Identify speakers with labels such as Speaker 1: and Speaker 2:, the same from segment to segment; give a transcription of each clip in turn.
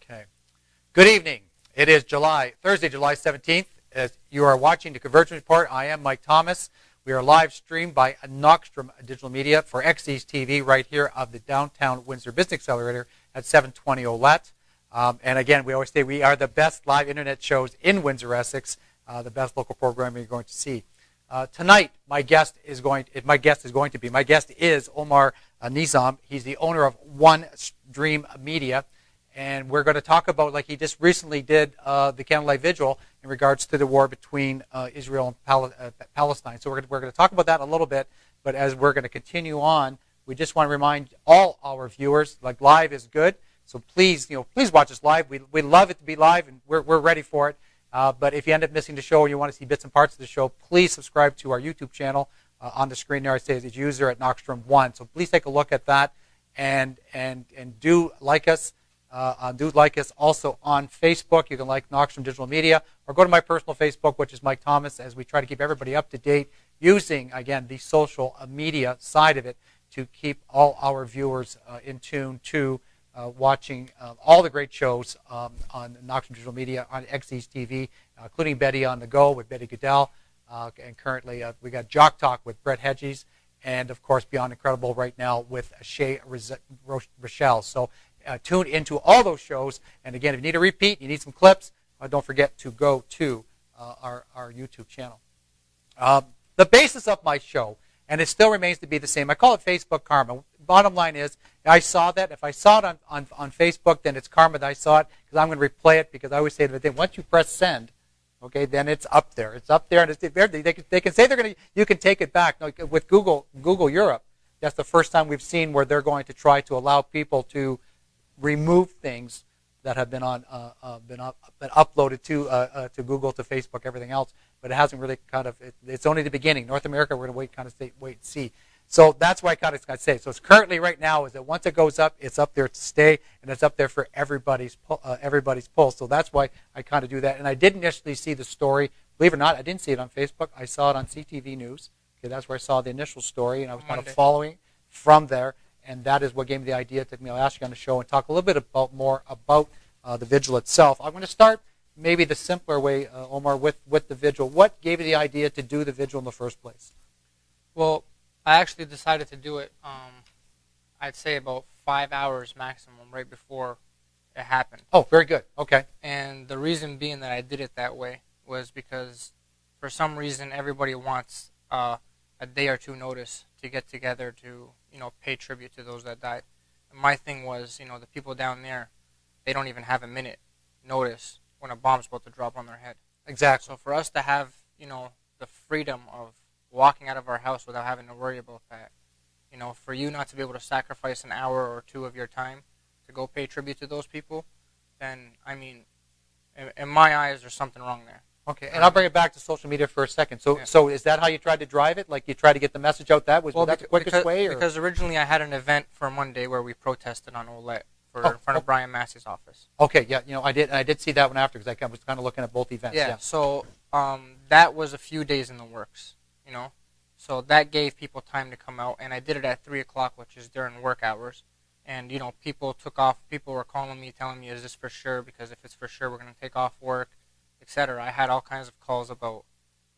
Speaker 1: Okay. Good evening. It is Thursday, July 17th. As you are watching the Convergence Report, I am Mike Thomas. We are live streamed by Knockstrom Digital Media for XE's TV right here of the downtown Windsor Business Accelerator at 720 Olette. And again, we always say we are the best live internet shows in Windsor, Essex, the best local programming you're going to see. Tonight, my guest is Omar Nizam. He's the owner of One Dream Media. And we're going to talk about, like he just recently did, the Candlelight Vigil in regards to the war between Israel and Palestine. So we're going to talk about that a little bit. But as we're going to continue on, we just want to remind all our viewers, like live is good. So please watch us live. We love it to be live, and we're ready for it. But if you end up missing the show or you want to see bits and parts of the show, please subscribe to our YouTube channel. On the screen there, I say it's user at Knockstrom1. So please take a look at that, and do like us. Do like us also on Facebook. You can like Knockstrom Digital Media, or go to my personal Facebook, which is Mike Thomas, as we try to keep everybody up to date using, again, the social media side of it to keep all our viewers in tune to watching all the great shows on Knockstrom Digital Media on XE's TV, including Betty on the Go with Betty Goodell, and currently we got Jock Talk with Brett Hedges, and of course Beyond Incredible right now with Shay Rochelle. So tune into all those shows. And again, if you need a repeat, you need some clips, don't forget to go to our YouTube channel. The basis of my show, and it still remains to be the same, I call it Facebook karma. Bottom line is, I saw that. If I saw it on Facebook, then it's karma that I saw it, because I'm going to replay it, because I always say that once you press send, okay, then it's up there. It's up there, and it's there. They can say you can take it back. Now, with Google Europe, that's the first time we've seen where they're going to try to allow people to remove things that have been uploaded to Google, to Facebook, everything else, but it hasn't really it's only the beginning. North America, we're going to wait and see. So that's why I kind of say. So it's currently right now is that once it goes up, it's up there to stay, and it's up there for everybody's pull. So that's why I kind of do that. And I didn't initially see the story. Believe it or not, I didn't see it on Facebook. I saw it on CTV News. Okay, that's where I saw the initial story, and I was kind of following from there. And that is what gave me the idea to I'll ask you on the show and talk a little bit more about the Vigil itself. I'm going to start maybe the simpler way, Omar, with the Vigil. What gave you the idea to do the Vigil in the first place?
Speaker 2: Well, I actually decided to do it, I'd say about 5 hours maximum right before it happened.
Speaker 1: Oh, very good. Okay.
Speaker 2: And the reason being that I did it that way was because for some reason everybody wants a day or two notice to get together to, pay tribute to those that died. And my thing was, the people down there, they don't even have a minute notice when a bomb's about to drop on their head.
Speaker 1: Exactly.
Speaker 2: So for us to have, the freedom of walking out of our house without having to worry about that, for you not to be able to sacrifice an hour or two of your time to go pay tribute to those people, then, in my eyes, there's something wrong there.
Speaker 1: Okay, and I'll bring it back to social media for a second. So is that how you tried to drive it? Like you tried to get the message out that way? Was that the quickest way? Or?
Speaker 2: Because originally I had an event for Monday where we protested on Olette in front of Brian Massey's office.
Speaker 1: Okay, yeah, I did see that one after, because I was kind of looking at both events.
Speaker 2: Yeah. So that was a few days in the works, So that gave people time to come out, and I did it at 3 o'clock, which is during work hours. And, people took off. People were calling me, telling me, is this for sure? Because if it's for sure, we're going to take off work, etc. I had all kinds of calls about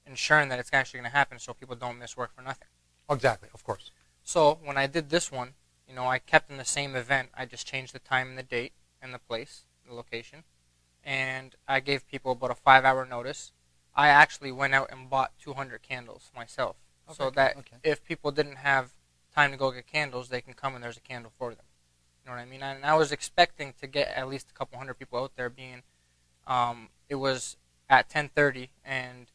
Speaker 2: ensuring that it's actually going to happen so people don't miss work for nothing.
Speaker 1: Exactly, of course.
Speaker 2: So when I did this one, I kept in the same event. I just changed the time and the date and the place, the location. And I gave people about a 5-hour notice. I actually went out and bought 200 candles myself. Okay, so that if people didn't have time to go get candles, they can come and there's a candle for them. You know what I mean? And I was expecting to get at least a couple hundred people out there, being it was at 10:30, and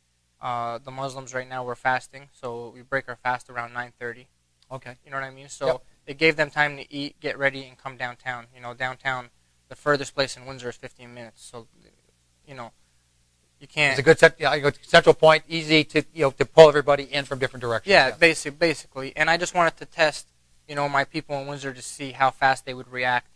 Speaker 2: the Muslims right now were fasting, so we break our fast around 9:30.
Speaker 1: Okay.
Speaker 2: You know what I mean? So it gave them time to eat, get ready, and come downtown. Downtown, the furthest place in Windsor is 15 minutes. So, you can't.
Speaker 1: It's a good central point, easy to to pull everybody in from different directions.
Speaker 2: Yeah, basically. And I just wanted to test, my people in Windsor to see how fast they would react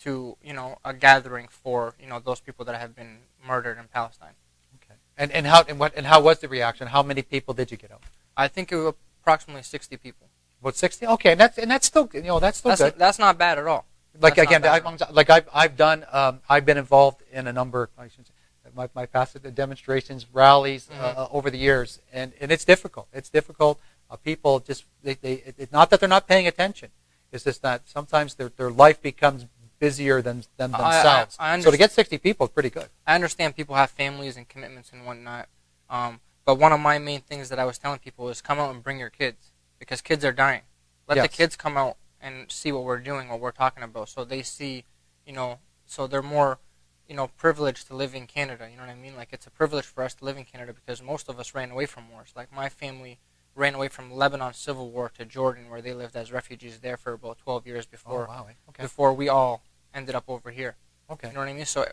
Speaker 2: to, a gathering for, those people that have been murdered in Palestine.
Speaker 1: Okay. And how was the reaction? How many people did you get out?
Speaker 2: I think it was approximately 60 people.
Speaker 1: About 60? Okay, and that's still good.
Speaker 2: That's not bad at all.
Speaker 1: Like
Speaker 2: That's
Speaker 1: again,
Speaker 2: not bad.
Speaker 1: I've done. I've been involved in a number. I shouldn't say, my past demonstrations, rallies over the years, and it's difficult. It's difficult. People just it's not that they're not paying attention. It's just that sometimes their life becomes busier than themselves. So to get 60 people is pretty good.
Speaker 2: I understand people have families and commitments and whatnot. But one of my main things that I was telling people is come out and bring your kids because kids are dying. Let the kids come out and see what we're doing, what we're talking about, so they see, so they're more, privileged to live in Canada. You know what I mean? Like it's a privilege for us to live in Canada because most of us ran away from wars. Like my family ran away from Lebanon civil war to Jordan, where they lived as refugees there for about 12 years before before we all ended up over here.
Speaker 1: Okay.
Speaker 2: You know what I mean? So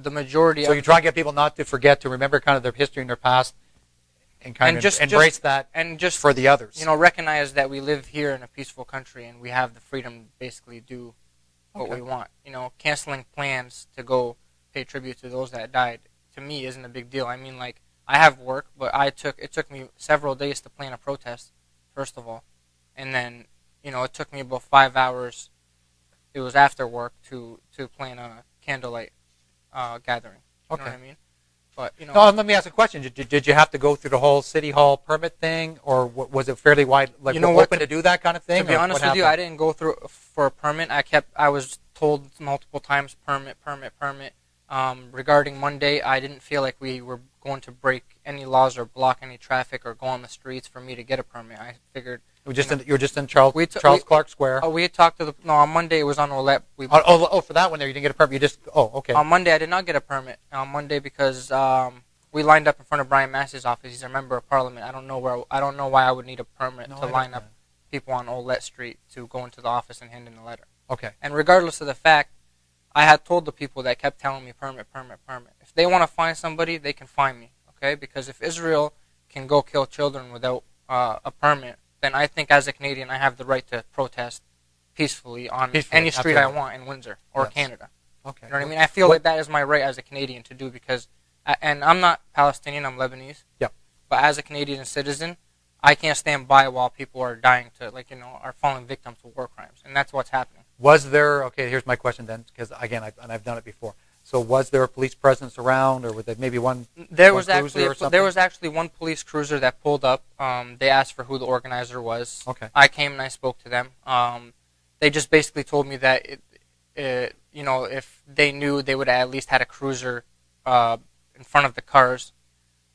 Speaker 2: the majority.
Speaker 1: So you try to get people not to forget, to remember kind of their history and their past, and just embrace that, and just for the others.
Speaker 2: Recognize that we live here in a peaceful country and we have the freedom to basically do what we want. Canceling plans to go pay tribute to those that died to me isn't a big deal. I mean, like I have work, but it took me several days to plan a protest, first of all, and then it took me about 5 hours. It was after work to plan a candlelight gathering. You know what I mean? But
Speaker 1: No, let me ask a question. Did you have to go through the whole city hall permit thing, or was it fairly wide, open to do that kind of thing?
Speaker 2: To be honest with you, I didn't go through for a permit. I was told multiple times permit. Regarding Monday, I didn't feel like we were going to break any laws or block any traffic or go on the streets for me to get a permit. I figured you
Speaker 1: were just in Charles Clark Square.
Speaker 2: Oh, we had talked to on Monday it was on Olette.
Speaker 1: For that one there you didn't get a permit. Okay.
Speaker 2: On Monday I did not get a permit. On Monday because we lined up in front of Brian Massey's office. He's a member of Parliament. I don't know why I would need a permit to line up people on Olette Street to go into the office and hand in the letter.
Speaker 1: Okay.
Speaker 2: And regardless of the fact, I had told the people that kept telling me permit. If they want to find somebody, they can find me, okay? Because if Israel can go kill children without a permit, then I think as a Canadian I have the right to protest peacefully on any street I want in Windsor or Canada.
Speaker 1: Okay.
Speaker 2: You know what I mean? I feel like that is my right as a Canadian to do because, and I'm not Palestinian, I'm Lebanese.
Speaker 1: Yeah.
Speaker 2: But as a Canadian citizen, I can't stand by while people are dying are falling victim to war crimes, and that's what's happening.
Speaker 1: Was there, okay, here's my question then, because again, I've done it before. So was there a police presence around, or was there maybe one
Speaker 2: There was actually one police cruiser that pulled up. They asked for who the organizer was.
Speaker 1: Okay.
Speaker 2: I came and I spoke to them. They just basically told me that, if they knew, they would have at least had a cruiser in front of the cars.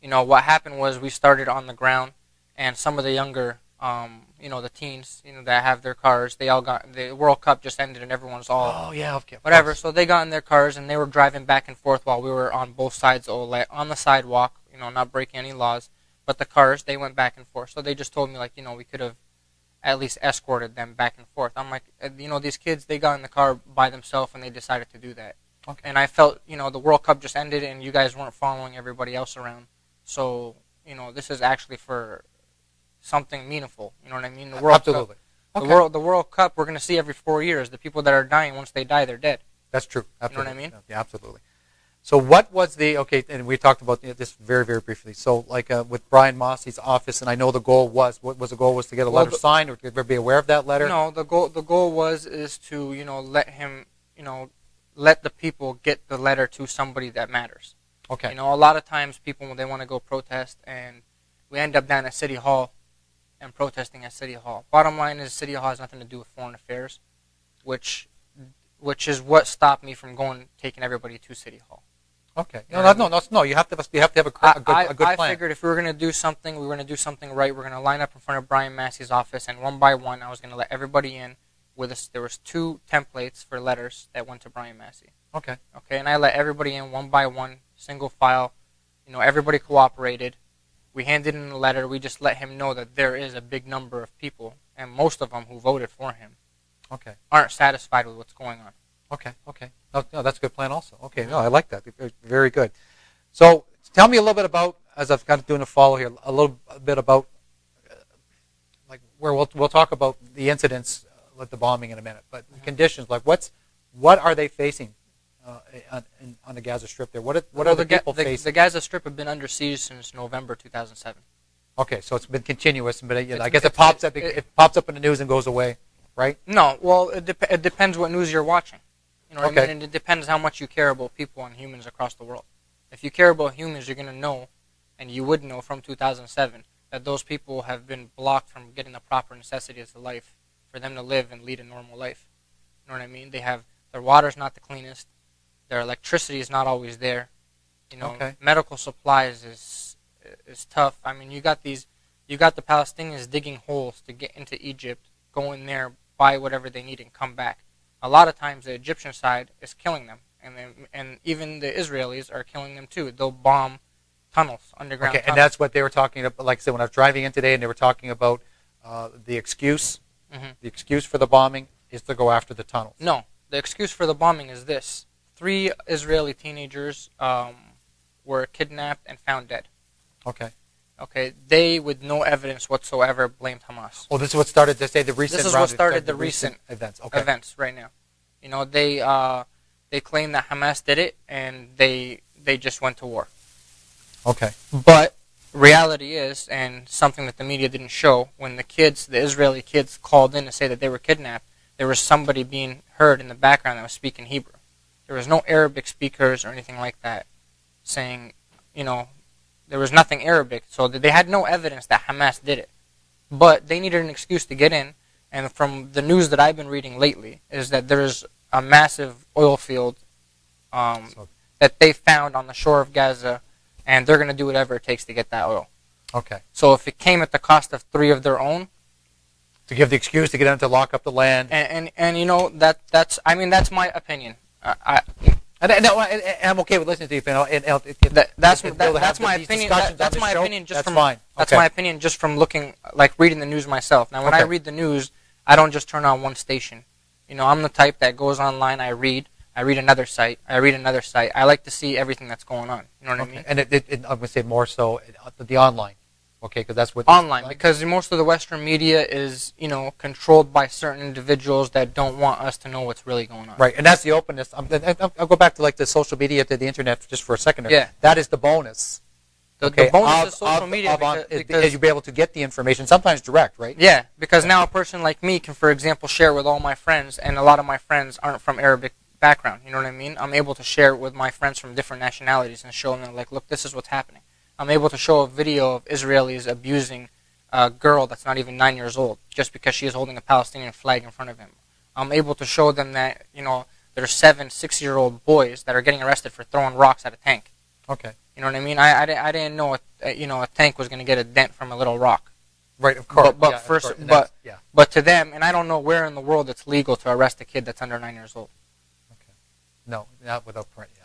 Speaker 2: What happened was we started on the ground, and some of the younger, the teens, that have their cars, they all got, the World Cup just ended and everyone's all, whatever. So they got in their cars and they were driving back and forth while we were on both sides on the sidewalk, not breaking any laws. But the cars, they went back and forth. So they just told me, we could have at least escorted them back and forth. I'm like, these kids, they got in the car by themselves and they decided to do that.
Speaker 1: Okay.
Speaker 2: And I felt, the World Cup just ended and you guys weren't following everybody else around. So, this is actually for something meaningful. You know what I mean? The World
Speaker 1: Absolutely.
Speaker 2: Cup,
Speaker 1: Okay.
Speaker 2: the World Cup we're going to see every 4 years. The people that are dying, once they die, they're dead.
Speaker 1: That's true. Absolutely.
Speaker 2: You know what I mean?
Speaker 1: Yeah, absolutely. So what was and we talked about this very, very briefly. So with Brian Massey's office, and I know the goal was to get a letter signed, or to be aware of that letter?
Speaker 2: No, the goal is to, let him, let the people get the letter to somebody that matters.
Speaker 1: Okay.
Speaker 2: A lot of times people, when they want to go protest, and we end up down at City Hall and protesting at City Hall. Bottom line is City Hall has nothing to do with foreign affairs, which is what stopped me from taking everybody to City Hall.
Speaker 1: Okay. No. You have to have a good plan.
Speaker 2: I figured if we were going to do something, we were going to do something right. We're going to line up in front of Brian Massey's office, and one by one, I was going to let everybody in. There was 2 templates for letters that went to Brian Massey.
Speaker 1: Okay.
Speaker 2: Okay, and I let everybody in one by one, single file. Everybody cooperated. We handed in a letter. We just let him know that there is a big number of people, and most of them who voted for him, aren't satisfied with what's going on.
Speaker 1: Okay. No, that's a good plan also. Okay, no, I like that. Very good. So tell me a little bit about, as I've kind of doing a follow here, a little bit about, where we'll talk about the incidents, with the bombing in a minute, but the conditions, what are they facing on the Gaza Strip there? What are the people facing?
Speaker 2: The Gaza Strip have been under siege since November 2007.
Speaker 1: Okay, so it's been continuous, but I guess it pops up in the news and goes away. right?
Speaker 2: No, well, it depends what news you're watching. You know what I
Speaker 1: Okay.
Speaker 2: mean? And it depends how much you care about people and humans across the world. If you care about humans, you're going to know, and you would know from 2007, that those people have been blocked from getting the proper necessities of life for them to live and lead a normal life. You know what I mean? Their water's not the cleanest. Their electricity is not always there. You know,
Speaker 1: Okay.
Speaker 2: medical supplies is tough. I mean, you got the Palestinians digging holes to get into Egypt, go in there, buy whatever they need, and come back. A lot of times, the Egyptian side is killing them, and even the Israelis are killing them too. They'll bomb tunnels, underground
Speaker 1: Okay,
Speaker 2: tunnels.
Speaker 1: and that's what they were talking about. Like I said, when I was driving in today, and they were talking about the excuse. The excuse for the bombing is to go after the tunnels.
Speaker 2: No, the excuse for the bombing is this: 3 Israeli teenagers were kidnapped and found dead.
Speaker 1: Okay.
Speaker 2: Okay, they, with no evidence whatsoever, blamed Hamas.
Speaker 1: Well, this is what started to say the recent.
Speaker 2: This is what started the recent
Speaker 1: events. Okay.
Speaker 2: Events right now. You know, they claim that Hamas did it, and they just went to war.
Speaker 1: Okay.
Speaker 2: But reality is, and something that the media didn't show, when the Israeli kids called in to say that they were kidnapped, there was somebody being heard in the background that was speaking Hebrew. There was no Arabic speakers or anything like that saying, you know, there was nothing Arabic. So they had no evidence that Hamas did it. But they needed an excuse to get in. And from the news that I've been reading lately is that there's a massive oil field that they found on the shore of Gaza, and they're going to do whatever it takes to get that oil.
Speaker 1: Okay.
Speaker 2: So if it came at the cost of 3 of their own,
Speaker 1: to give the excuse to get them to lock up the land,
Speaker 2: and you know that's my opinion.
Speaker 1: and I'm okay with listening to you.
Speaker 2: That's my opinion. That's my opinion. Just from
Speaker 1: fine.
Speaker 2: That's
Speaker 1: Okay.
Speaker 2: my opinion. Just from looking, like reading the news myself. Now, when I read the news, I don't just turn on one station. You know, I'm the type that goes online. I read another site. I read another site. I like to see everything that's going on. You know what I mean?
Speaker 1: And I'm going to say more so the online. Okay, because that's what
Speaker 2: online, because most of the Western media is, you know, controlled by certain individuals that don't want us to know what's really going on.
Speaker 1: Right, and that's the openness. I'll go back to like the social media, to the internet, just for a second.
Speaker 2: Yeah,
Speaker 1: that is the bonus.
Speaker 2: The bonus of social media
Speaker 1: because you'll be able to get the information, sometimes direct, right?
Speaker 2: Yeah, because now a person like me can, for example, share with all my friends, and a lot of my friends aren't from Arabic background. You know what I mean? I'm able to share with my friends from different nationalities and show them, like, look, this is what's happening. I'm able to show a video of Israelis abusing a girl that's not even 9 years old just because she is holding a Palestinian flag in front of him. I'm able to show them that, you know, there are 7, 6-year-old boys that are getting arrested for throwing rocks at a tank.
Speaker 1: Okay.
Speaker 2: You know what I mean? I didn't know a tank was going to get a dent from a little rock.
Speaker 1: Right, of course.
Speaker 2: But to them, and I don't know where in the world it's legal to arrest a kid that's under 9 years old.
Speaker 1: Okay. No, not without parental.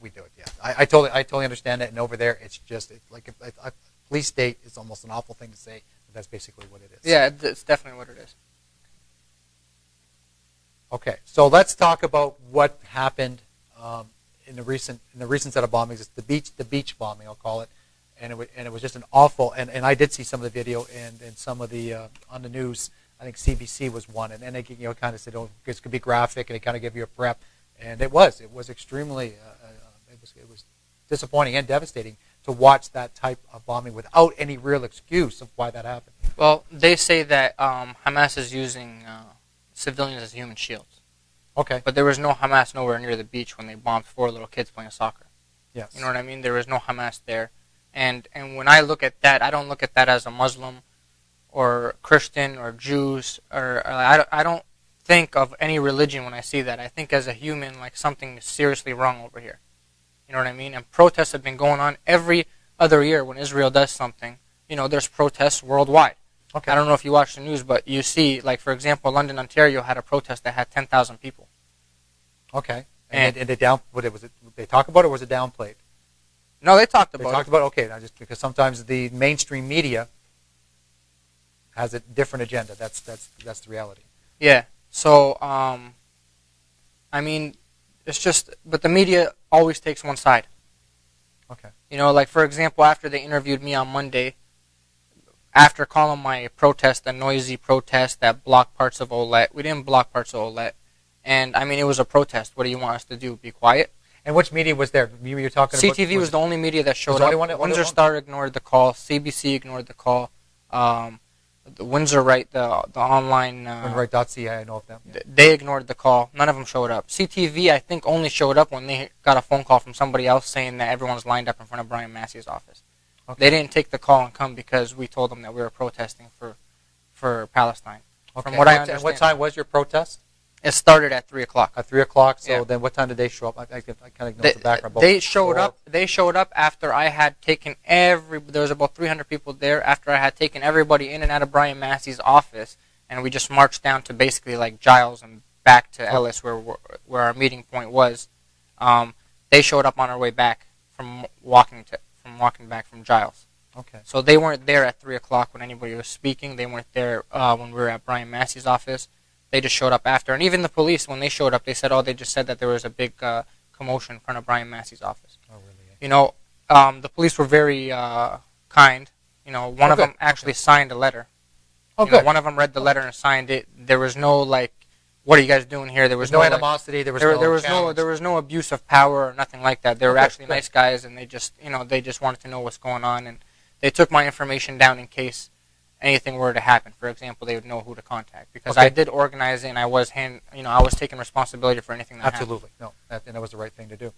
Speaker 1: We do it, yeah. I totally understand that, and over there, it's just like a police state is almost an awful thing to say, but that's basically what it is.
Speaker 2: Yeah, it's definitely what it is.
Speaker 1: Okay, so let's talk about what happened in the recent set of bombings. It's the beach bombing, I'll call it, and it was just an awful. And I did see some of the video and some of the on the news. I think CBC was one, and they kind of said, oh, this could be graphic, and they kind of give you a prep, and it was extremely. It was disappointing and devastating to watch that type of bombing without any real excuse of why that happened.
Speaker 2: Well, they say that Hamas is using civilians as human shields.
Speaker 1: Okay.
Speaker 2: But there was no Hamas nowhere near the beach when they bombed 4 little kids playing soccer.
Speaker 1: Yes.
Speaker 2: You know what I mean? There was no Hamas there. And when I look at that, I don't look at that as a Muslim or Christian or Jews. Or I don't think of any religion when I see that. I think as a human, like something is seriously wrong over here. You know what I mean? And protests have been going on every other year when Israel does something. You know, there's protests worldwide.
Speaker 1: Okay.
Speaker 2: I don't know if you watch the news, but you see, like, for example, London, Ontario had a protest that had 10,000 people.
Speaker 1: Okay. And they they talk about it, or was it downplayed?
Speaker 2: No, they talked about it.
Speaker 1: They talked about it? Okay, just because sometimes the mainstream media has a different agenda. That's the reality.
Speaker 2: Yeah. So, I mean, it's just, but the media always takes one side.
Speaker 1: Okay.
Speaker 2: You know, like, for example, after they interviewed me on Monday, after calling my protest a noisy protest that blocked parts of Olet, we didn't block parts of Olet. And, I mean, it was a protest. What do you want us to do? Be quiet?
Speaker 1: And which media was there? You were talking about?
Speaker 2: CTV was the only media that showed up. Windsor Star ignored the call. CBC ignored the call. The Windsor Right, the online.
Speaker 1: Winright.ca, I know of them. Yeah.
Speaker 2: They ignored the call. None of them showed up. CTV, I think, only showed up when they got a phone call from somebody else saying that everyone's lined up in front of Brian Massey's office. Okay. They didn't take the call and come because we told them that we were protesting for Palestine.
Speaker 1: Okay.
Speaker 2: From what I understand.
Speaker 1: And what time was your protest?
Speaker 2: It started at 3 o'clock.
Speaker 1: At 3 o'clock. So
Speaker 2: yeah.
Speaker 1: then, what time did they show up? I kind of know the background.
Speaker 2: They showed up. They showed up after I had taken there was about 300 people there. After I had taken everybody in and out of Brian Massey's office, and we just marched down to basically like Giles and back to Ellis, where our meeting point was. They showed up on our way back from walking back from Giles.
Speaker 1: Okay.
Speaker 2: So they weren't there at 3 o'clock when anybody was speaking. They weren't there when we were at Brian Massey's office. They just showed up after. And even the police, when they showed up, they said, they just said that there was a big commotion in front of Brian Massey's office.
Speaker 1: Oh, really?
Speaker 2: You know, the police were very kind. You know, one of them actually signed a letter.
Speaker 1: Oh, good.
Speaker 2: One of them read the letter and signed it. There was no, what are you guys doing here? There was
Speaker 1: no animosity. There
Speaker 2: was no abuse of power or nothing like that. They were actually nice guys, and they just wanted to know what's going on, and they took my information down in case anything were to happen. For example, they would know who to contact because I did organize it, and I was taking responsibility for anything that happened.
Speaker 1: Absolutely, no, that was the right thing to do.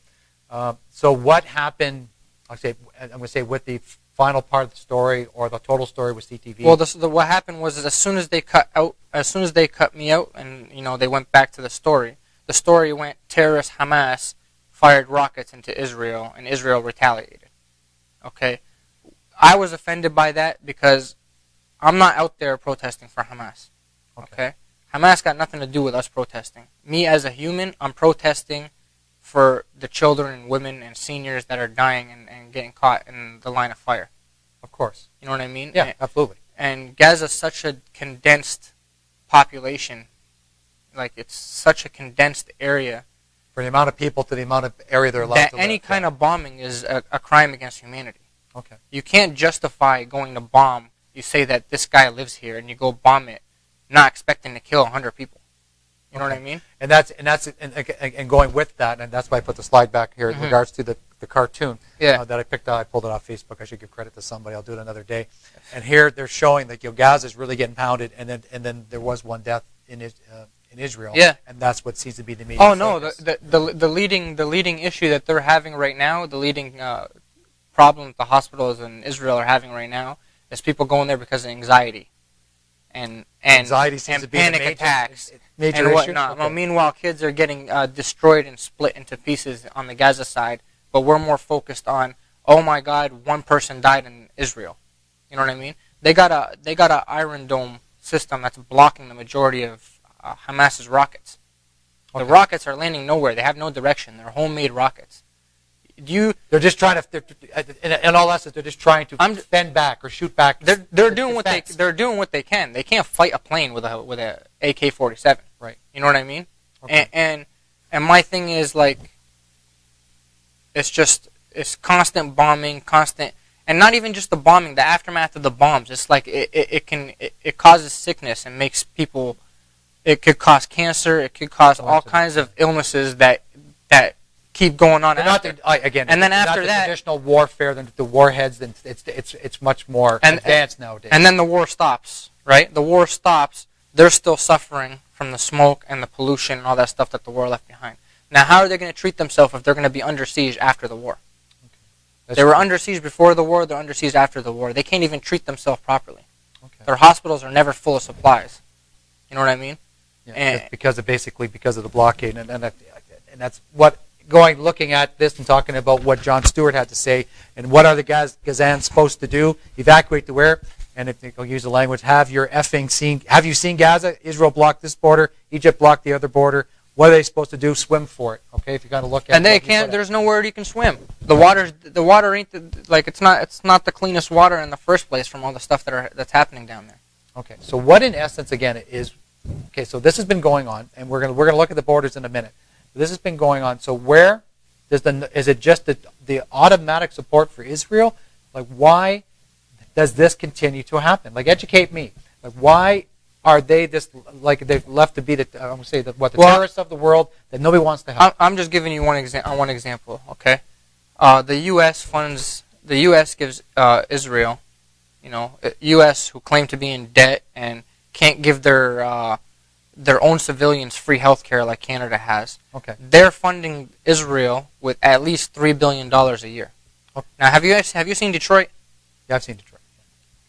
Speaker 1: So what happened? I'm going to say with the final part of the story or the total story with CTV.
Speaker 2: Well, what happened was as soon as they cut me out, and they went back to the story. The story went: terrorist Hamas fired rockets into Israel, and Israel retaliated. Okay, I was offended by that because I'm not out there protesting for Hamas. Okay? Hamas got nothing to do with us protesting. Me as a human, I'm protesting for the children and women and seniors that are dying and getting caught in the line of fire.
Speaker 1: Of course.
Speaker 2: You know what I mean?
Speaker 1: Yeah, absolutely.
Speaker 2: And Gaza's such a condensed population. It's such a condensed area.
Speaker 1: For the amount of people to the amount of area they're allowed to live.
Speaker 2: Any kind of bombing is a crime against humanity.
Speaker 1: Okay. You
Speaker 2: can't justify going to bomb. You say that this guy lives here, and you go bomb it, not expecting to kill 100 people. You know what I mean?
Speaker 1: And going with that, and that's why I put the slide back here in regards to the cartoon that I picked out. I pulled it off Facebook. I should give credit to somebody. I'll do it another day. And here they're showing that Gaza is really getting pounded, and then there was one death in Israel.
Speaker 2: Yeah.
Speaker 1: And that's what seems to be the media.
Speaker 2: Oh no, the leading issue that they're having right now, the leading problem that the hospitals in Israel are having right now. There's people going there because of anxiety, and
Speaker 1: anxiety seems to be
Speaker 2: panic attacks
Speaker 1: major
Speaker 2: and whatnot. Well, meanwhile, kids are getting destroyed and split into pieces on the Gaza side, but we're more focused on, oh my God, one person died in Israel. You know what I mean? They got a Iron Dome system that's blocking the majority of Hamas's rockets. The rockets are landing nowhere. They have no direction. They're homemade rockets. They're just trying to. In all essence, they're just trying to fend back or shoot back. They're doing what they can. They can't fight a plane with a AK-47.
Speaker 1: Right.
Speaker 2: You know what I mean? Okay. And my thing is it's constant bombing, and not even just the bombing, the aftermath of the bombs. It's it causes sickness and makes people. It could cause cancer. It could cause all kinds of illnesses that keep going on.
Speaker 1: And then
Speaker 2: after that,
Speaker 1: traditional warfare, the warheads, then it's much more advanced nowadays.
Speaker 2: And then the war stops, right? The war stops. They're still suffering from the smoke and the pollution and all that stuff that the war left behind. Now, how are they going to treat themselves if they're going to be under siege after the war? They were under siege before the war. They're under siege after the war. They can't even treat themselves properly. Okay. Their hospitals are never full of supplies. You know what I mean?
Speaker 1: Yeah, because of the blockade, and that's what. Looking at this and talking about what John Stewart had to say and what are the Gazans supposed to do? Evacuate to where? And if they'll use the language, have you seen Gaza? Israel blocked this border. Egypt blocked the other border. What are they supposed to do? Swim for it. Okay, if you got to look at.
Speaker 2: And they can't. There's nowhere you can swim. The water ain't it's not the cleanest water in the first place from all the stuff that's happening down there.
Speaker 1: Okay, so what in essence again is so this has been going on, and we're gonna look at the borders in a minute. This has been going on. So where is it just the automatic support for Israel? Why does this continue to happen? Educate me. Why are they this? They've left to be the terrorists of the world that nobody wants to help.
Speaker 2: I'm just giving you one example. Okay, the U.S. gives Israel U.S. who claim to be in debt and can't give their own civilians free health care like Canada has.
Speaker 1: Okay.
Speaker 2: They're funding Israel with at least $3 billion a year.
Speaker 1: Okay.
Speaker 2: Now, have you seen Detroit?
Speaker 1: Yeah, I've seen Detroit.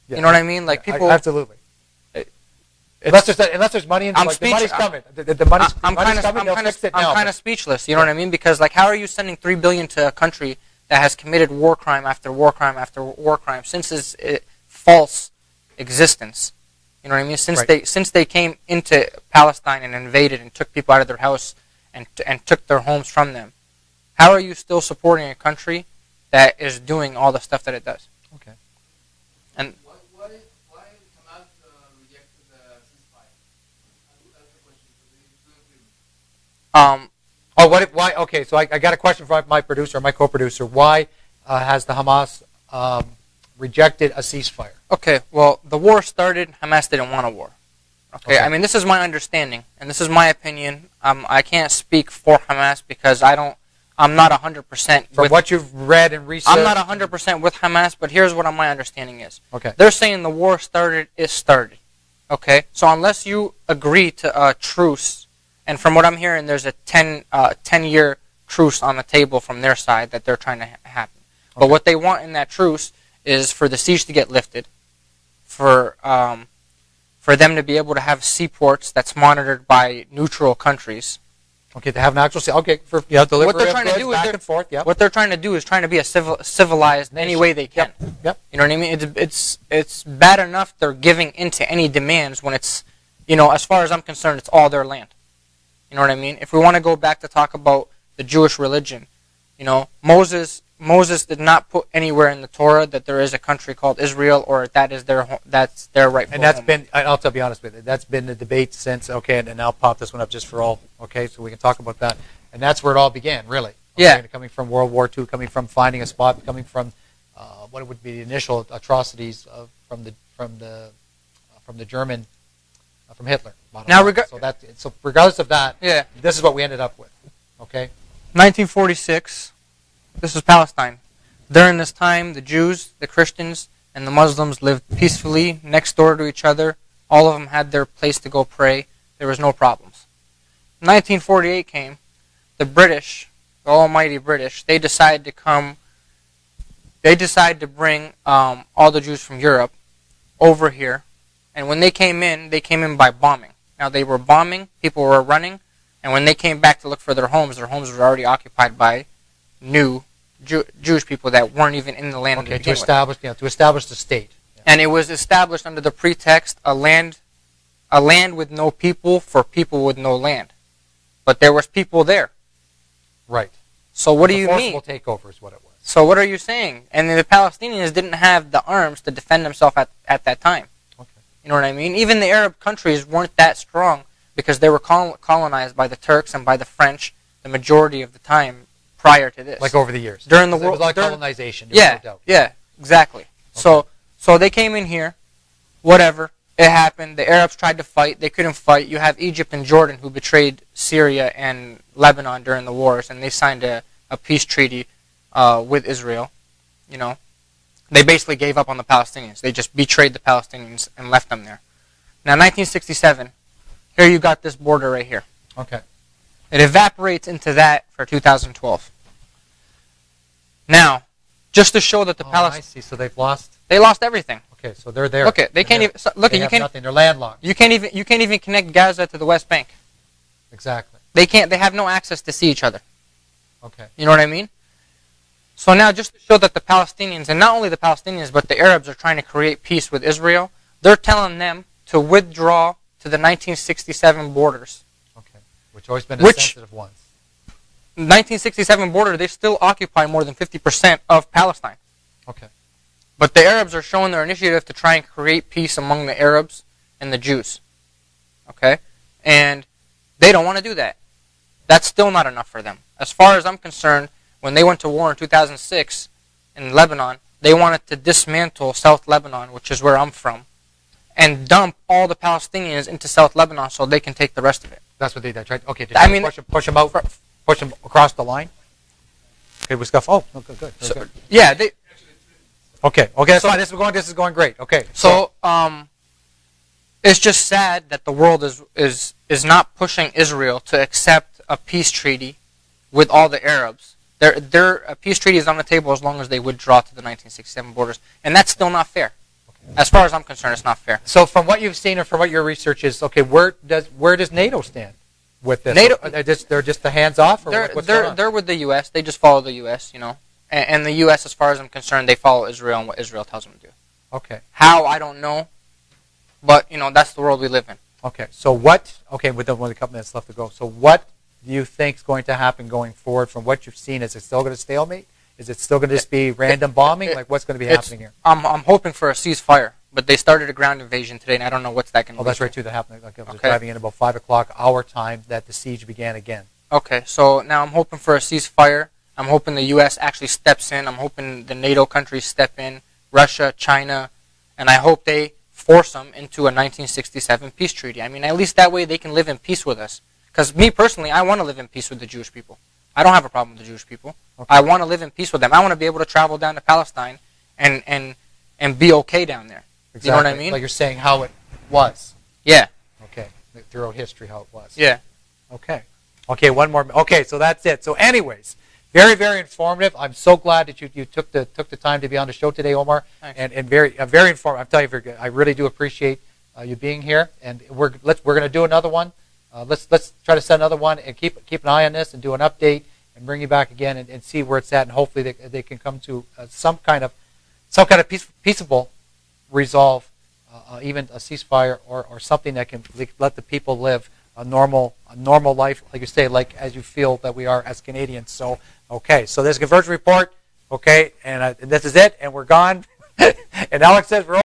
Speaker 1: Yeah.
Speaker 2: You know what I mean? Like people.
Speaker 1: Absolutely. Unless there's money in the money's coming. The money's coming. They'll fix it now.
Speaker 2: I'm kind of speechless. You know what I mean? Because like, how are you sending $3 billion to a country that has committed war crime after war crime after war crime since its false existence? You know what I mean? Since they came into Palestine and invaded and took people out of their house and took their homes from them, how are you still supporting a country that is doing all the stuff that it does?
Speaker 1: Okay.
Speaker 2: And
Speaker 3: why Hamas rejected the ceasefire? That's the question.
Speaker 1: Why? Okay, so I got a question from my producer, my co-producer. Why has the Hamas rejected a ceasefire?
Speaker 2: Okay, well, the war started. Hamas didn't want a war. Okay, I mean, this is my understanding, and this is my opinion. I can't speak for Hamas because I'm not 100%
Speaker 1: From what you've read and researched.
Speaker 2: I'm not 100% with Hamas, but here's what my understanding is.
Speaker 1: Okay.
Speaker 2: They're saying the war started. It started. Okay, so unless you agree to a truce, and from what I'm hearing, there's a 10-year truce on the table from their side that they're trying to happen. But what they want in that truce is for the siege to get lifted, for them to be able to have seaports that's monitored by neutral countries.
Speaker 1: Okay, to have an actual delivery
Speaker 2: What they're trying to do is
Speaker 1: back and forth. Yeah.
Speaker 2: What they're trying to do is trying to be a civilized any way they can.
Speaker 1: Yep.
Speaker 2: You know what I mean? It's bad enough they're giving into any demands when it's, as far as I'm concerned, it's all their land. You know what I mean? If we want to go back to talk about the Jewish religion, Moses did not put anywhere in the Torah that there is a country called Israel or that's their rightful
Speaker 1: And that's
Speaker 2: home.
Speaker 1: been, I'll be honest with you, that's been the debate since, and I'll pop this one up just for all, so we can talk about that. And that's where it all began, really.
Speaker 2: Yeah.
Speaker 1: Coming from World War II, coming from finding a spot, coming from what would be the initial atrocities from the German, from Hitler.
Speaker 2: Now,
Speaker 1: so regardless of that,
Speaker 2: yeah.
Speaker 1: this is what we ended up with, okay?
Speaker 2: 1946, this is Palestine. During this time, the Jews, the Christians, and the Muslims lived peacefully next door to each other. All of them had their place to go pray. There was no problems. 1948 came. The British, the almighty British, they decided to bring all the Jews from Europe over here. And when they came in by bombing. Now, they were bombing, people were running, and when they came back to look for their homes were already occupied by new Jewish people that weren't even in the land.
Speaker 1: To establish the state. Yeah.
Speaker 2: And it was established under the pretext a land with no people for people with no land. But there was people there.
Speaker 1: Right.
Speaker 2: So what do you mean?
Speaker 1: Forcible takeover is what it was.
Speaker 2: So what are you saying? And the Palestinians didn't have the arms to defend themselves at that time.
Speaker 1: Okay.
Speaker 2: You know what I mean? Even the Arab countries weren't that strong because they were colonized by the Turks and by the French the majority of the time prior to this.
Speaker 1: Like over the years.
Speaker 2: During the
Speaker 1: world. It was like colonization.
Speaker 2: Yeah,
Speaker 1: no doubt.
Speaker 2: yeah, exactly. Okay. So they came in here, whatever. It happened. The Arabs tried to fight. They couldn't fight. You have Egypt and Jordan who betrayed Syria and Lebanon during the wars, and they signed a peace treaty with Israel. They basically gave up on the Palestinians. They just betrayed the Palestinians and left them there. Now, 1967, here you got this border right here.
Speaker 1: Okay.
Speaker 2: It evaporates into that for 2012. Now, just to show that the Palestinians...
Speaker 1: I see. So they've lost...
Speaker 2: They lost everything.
Speaker 1: Okay, so they're there.
Speaker 2: Okay, they can't even...
Speaker 1: They have nothing. They're landlocked.
Speaker 2: You can't even connect Gaza to the West Bank.
Speaker 1: Exactly.
Speaker 2: They can't. They have no access to see each other.
Speaker 1: Okay.
Speaker 2: You know what I mean? So now, just to show that the Palestinians, and not only the Palestinians, but the Arabs are trying to create peace with Israel, they're telling them to withdraw to the 1967 borders.
Speaker 1: Okay. Which always been a sensitive ones.
Speaker 2: 1967 border, they still occupy more than 50% of Palestine.
Speaker 1: Okay.
Speaker 2: But the Arabs are showing their initiative to try and create peace among the Arabs and the Jews. Okay? And they don't want to do that. That's still not enough for them. As far as I'm concerned, when they went to war in 2006 in Lebanon, they wanted to dismantle South Lebanon, which is where I'm from, and dump all the Palestinians into South Lebanon so they can take the rest of it.
Speaker 1: That's what they did, right? Okay, push them out, push them across the line? Okay, we scuff. Oh, good.
Speaker 2: So, yeah,
Speaker 1: Okay, that's fine. This is going great. Okay.
Speaker 2: So it's just sad that the world is not pushing Israel to accept a peace treaty with all the Arabs. A peace treaty is on the table as long as they withdraw to the 1967 borders, and that's still not fair. Okay. As far as I'm concerned, it's not fair.
Speaker 1: So from what you've seen and from what your research is, okay, where does NATO stand with this?
Speaker 2: NATO,
Speaker 1: they're just the hands off, or what's going on?
Speaker 2: They're with the U.S. They just follow the U.S. You know, and the U.S. as far as I'm concerned, they follow Israel and what Israel tells them to do.
Speaker 1: Okay.
Speaker 2: How, I don't know, but you know that's the world we live in.
Speaker 1: Okay. So what? Okay, with only a couple minutes left to go. So what do you think is going to happen going forward from what you've seen? Is it still going to stalemate? Is it still going to just be random bombing? Like what's going to be happening here?
Speaker 2: I'm hoping for a ceasefire, but they started a ground invasion today, and I don't know what's that going to be.
Speaker 1: Oh, that's right too. That happened. Like I was driving in about 5 o'clock our time that the siege began again.
Speaker 2: Okay, so now I'm hoping for a ceasefire. I'm hoping the U.S. actually steps in. I'm hoping the NATO countries step in, Russia, China, and I hope they force them into a 1967 peace treaty. I mean, at least that way they can live in peace with us. Because me personally, I want to live in peace with the Jewish people. I don't have a problem with the Jewish people. Okay. I want to live in peace with them. I want to be able to travel down to Palestine and be okay down there. Exactly. You know what I mean?
Speaker 1: Like you're saying how it was.
Speaker 2: Yeah.
Speaker 1: Okay. Throughout history, how it was.
Speaker 2: Yeah.
Speaker 1: Okay. Okay, one more. Okay, so that's it. So anyways, very, very informative. I'm so glad that you took the time to be on the show today, Omar.
Speaker 2: Thanks.
Speaker 1: And very informative. I'm telling you, I really do appreciate you being here. And we're going to do another one. Let's try to set another one and keep an eye on this and do an update and bring you back again and see where it's at, and hopefully they can come to some kind of peaceable resolve, even a ceasefire or something that can let the people live a normal life, like you say, like as you feel that we are as Canadians. So okay, so there's a Convergence Report. Okay, and this is it, and we're gone. And Alex says we're